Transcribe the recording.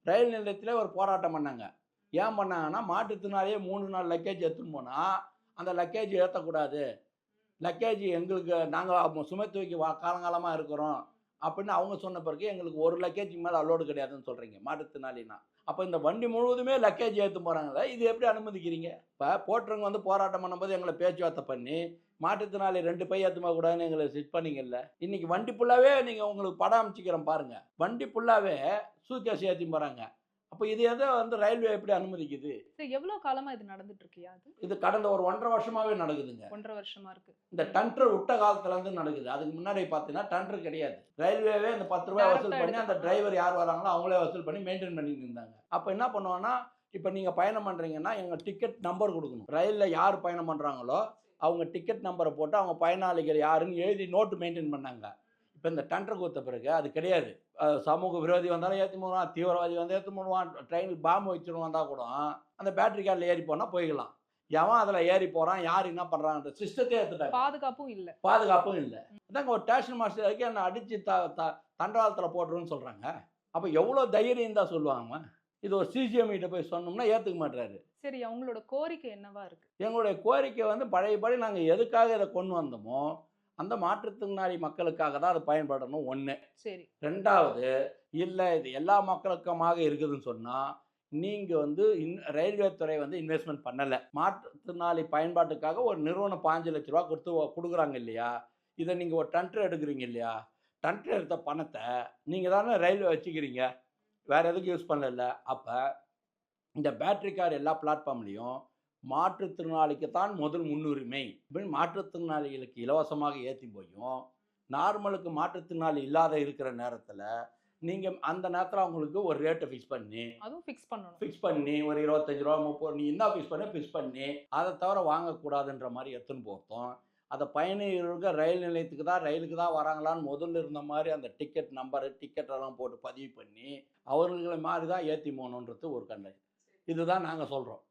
ரயில் நிலையத்திலே ஒரு போராட்டம் பண்ணாங்க. ஏன் பண்ணாங்கன்னா, மாற்றுத்திறனாளியே 3 4 லக்கேஜ் எடுத்துன்னு போனா, அந்த லக்கேஜ் ஏத்தக்கூடாது. லக்கேஜ் எங்களுக்கு நாங்க சுமை தூக்கி காலங்காலமா இருக்கிறோம். அப்படின்னு அவங்க சொன்ன பிறகு எங்களுக்கு ஒரு லக்கேஜ்க்கு மேல அலோடு கிடையாதுன்னு சொல்றீங்க, மாற்றுத்திறனாளின்னா. அப்ப இந்த வண்டி முழுவதுமே லக்கேஜ் ஏத்தின்னு போறாங்களே, இது எப்படி அனுமதிக்கிறீங்க? இப்ப போட்டுறவங்க வந்து போராட்டம் பண்ணும்போது எங்கள பேச்சுவார்த்தை பண்ணி, மாற்றுத்திறனாளி 2 பை ஏத்துன்னு போகக்கூடாதுன்னு எங்கள பண்ணீங்கல்ல. இன்னைக்கு வண்டி ஃபுல்லாவே நீங்க உங்களுக்கு படம் அனுப்பிச்சுக்கிறேன் பாருங்க. வண்டி ஃபுல்லாவே சூட்கேஸ் ஏத்தின்னு போறாங்க. அப்ப இது எத வந்து ரயில்வே எப்படி அனுமதிக்குது? சரி எவ்வளோ காலமா இது நடந்துட்டு இருக்குயா அது? இது கடந்த ஒரு 1 1/2 வருஷமாவே நடக்குதுங்க. 1 1/2 வருஷமா இருக்கு. இந்த டண்டர் விட்ட காலத்துலேருந்து நடக்குது. அதுக்கு முன்னாடி பார்த்தீங்கன்னா, டண்டர் கிடையாது. ரயில்வேவே இந்த ரூ. 10 டைரக்ட்டா வசூல் பண்ணி, அந்த எடுத்துக்கலாம். டிரைவர் யார் வராங்களோ அவங்களே வசூல் பண்ணி மெயின்டெயின் பண்ணிட்டு இருந்தாங்க. அப்ப என்ன பண்ணுவோம்னா, இப்ப நீங்க பயணம் பண்றீங்கன்னா, எங்க டிக்கெட் நம்பர் குடுக்கணும். ரயில்ல யார் பயணம் பண்றாங்களோ, அவங்க டிக்கெட் நம்பர போட்டு, அவங்க பயனாளிகள் யாருன்னு எழுதி நோட்டு மெயின்டெயின் பண்ணாங்க. இப்ப இந்த டண்டர் குடுத்த பிறகு அது கிடையாது. சமூக விரோதி வந்தாலும் ஏத்தின்னு போடுவான், தீவிரவாதி வந்தா ஏத்தின்னு போடுவான், ட்ரெயினுக்கு பாம்பு வச்சுருவன் வந்தா கூட, அந்த பேட்டரி கார்ல ஏறி போனா போய்க்கலாம். எவன் அதுல ஏறி போறான், யார் என்ன பண்றாங்கன்ற சிஸ்டத்தையே எடுத்துட்டாங்க. பாதுகாப்பும் இல்ல. பாதுகாப்பும் இல்ல. அதாங்க ஒரு ஸ்டேஷன் மாஸ்டர் வரைக்கும் என்ன அடிச்சு தண்டவாளத்துல போட்டுருன்னு சொல்றாங்க. அப்ப எவ்வளோ தைரியம் தான் சொல்லுவாங்க. இது ஒரு சிஜிஎம் கிட்ட போய் சொன்னோம்னா ஏத்துக்க மாட்றாரு. சரி அவங்களோட கோரிக்கை என்னவா இருக்கு? எங்களுடைய கோரிக்கை வந்து பழையபடி நாங்க எதுக்காக இத கொண்டு வந்தோமோ, அந்த மாற்றுத்திறனாளி மக்களுக்காக தான் அது பயன்படணும் 1. சரி. 2வது இல்ல இது எல்லா மக்களுக்குமாக இருக்குதுன்னு சொன்னா, நீங்க வந்து ரயில்வே துறை வந்து இன்வெஸ்ட்மென்ட் பண்ணல. மாற்றுத்திறனாளி பயன்பாட்டுக்காக ஒரு நிறுவனம் ரூ. 5,00,000 குடுத்து குடுக்குறாங்க இல்லையா? இத நீங்க ஒரு டண்டர் எடுக்குறீங்க இல்லையா? டண்டர் எடுத்த பணத்த நீங்க தானே ரயில்வே வச்சுக்கிறீங்க. வேற எதுக்கும் யூஸ் பண்ணலல்ல. அப்ப இந்த பேட்டரி கார் எல்லா பிளாட்ஃபார்ம்லயும் மாற்றுத்திறனாளிக்கு தான் முதல் முன்னுரிமை. அப்படின்னு மாற்றுத்திறனாளிகளுக்கு இலவசமாக ஏத்தி போயும், நார்மலுக்கு மாற்றுத்திறனாளி இல்லாத இருக்கிற நேரத்துல, நீங்க அந்த நேரத்துல அவங்களுக்கு ஒரு ரேட்ட அதுவும் ஃபிக்ஸ் பண்ணணும். ஃபிக்ஸ் பண்ணி ஒரு ரூ. 25 30 நீ என்ன ஃபிக்ஸ் பண்ணி, அத தவிர வாங்கக்கூடாதுன்ற மாரி எடுத்துன்னு போறதும், அத பயணிகளுக்கு ரயில் நிலையத்துக்கு தான், ரயிலுக்கு தான் வராங்களான்னு முதல்ல இருந்த மாரி அந்த டிக்கெட் நம்பரு, டிக்கெட் எல்லாம் போட்டு பதிவு பண்ணி, அவர்கள மாரி தான் ஏத்தி போணுன்றது ஒரு கண்டிஷன். இதுதான் நாங்க சொல்றோம்.